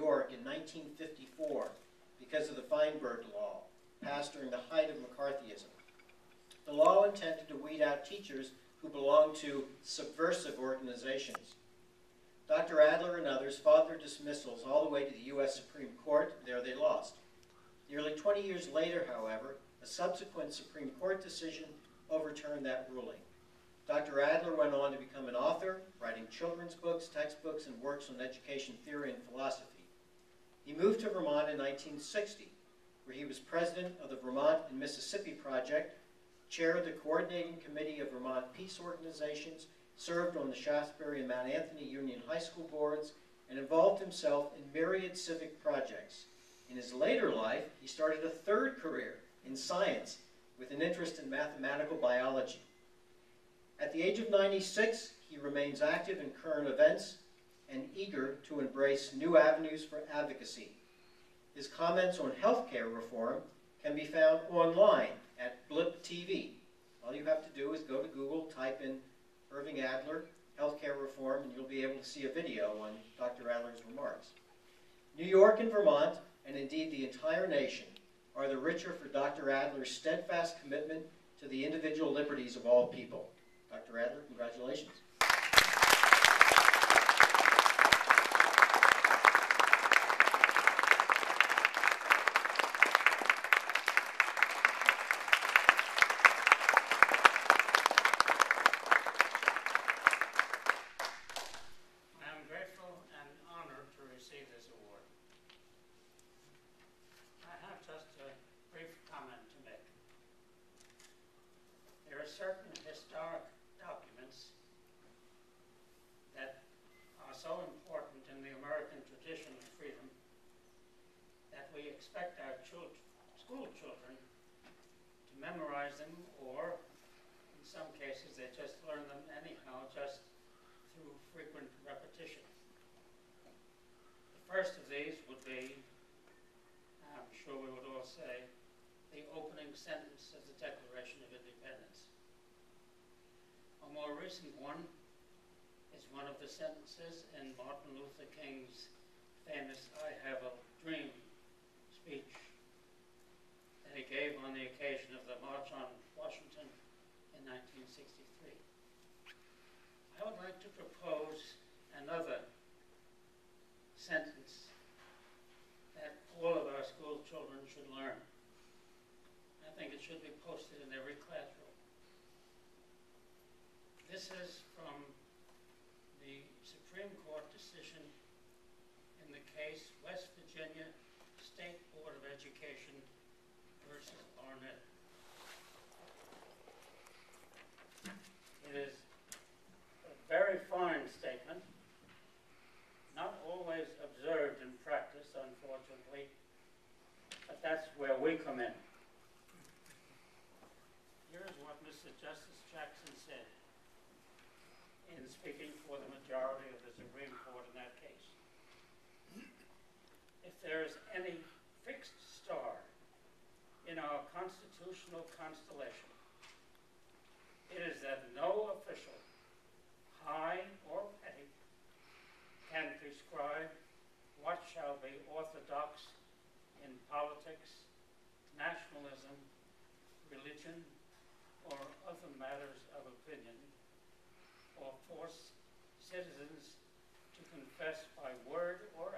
York in 1954 because of the Feinberg Law, passed during the height of McCarthyism. The law intended to weed out teachers who belonged to subversive organizations. Dr. Adler and others fought their dismissals all the way to the U.S. Supreme Court. There they lost. Nearly 20 years later, however, a subsequent Supreme Court decision overturned that ruling. Dr. Adler went on to become an author, writing children's books, textbooks, and works on education theory and philosophy. He moved to Vermont in 1960, where he was president of the Vermont and Mississippi Project, chaired the coordinating committee of Vermont peace organizations, served on the Shaftesbury and Mount Anthony Union High School boards, and involved himself in myriad civic projects. In his later life, he started a third career in science with an interest in mathematical biology. At the age of 96, he remains active in current events and eager to embrace new avenues for advocacy. His comments on healthcare reform can be found online at Blip TV. All you have to do is go to Google, type in Irving Adler, healthcare reform, and you'll be able to see a video on Dr. Adler's remarks. New York and Vermont, and indeed the entire nation, are the richer for Dr. Adler's steadfast commitment to the individual liberties of all people. Dr. Adler, congratulations. Certain historic documents that are so important in the American tradition of freedom that we expect our school children to memorize them, or in some cases they just learn them anyhow, just through frequent repetition. The first of these would be, I'm sure we would all say, the opening sentence of the Declaration of Independence. A more recent one is one of the sentences in Martin Luther King's famous I Have a Dream speech that he gave on the occasion of the March on Washington in 1963. I would like to propose another sentence that all of our school children should learn. I think it should be posted in every classroom. This is from the Supreme Court decision in the case West Virginia State Board of Education versus Barnett. It is a very fine statement, not always observed in practice, unfortunately, but that's where we come in. Here's what Mr. Justice Jackson said in speaking for the majority of the Supreme Court in that case. If there is any fixed star in our constitutional constellation, it is that no official, high or petty, can prescribe what shall be orthodox in politics, nationalism, religion, or other matters of opinion, or force citizens to confess by word or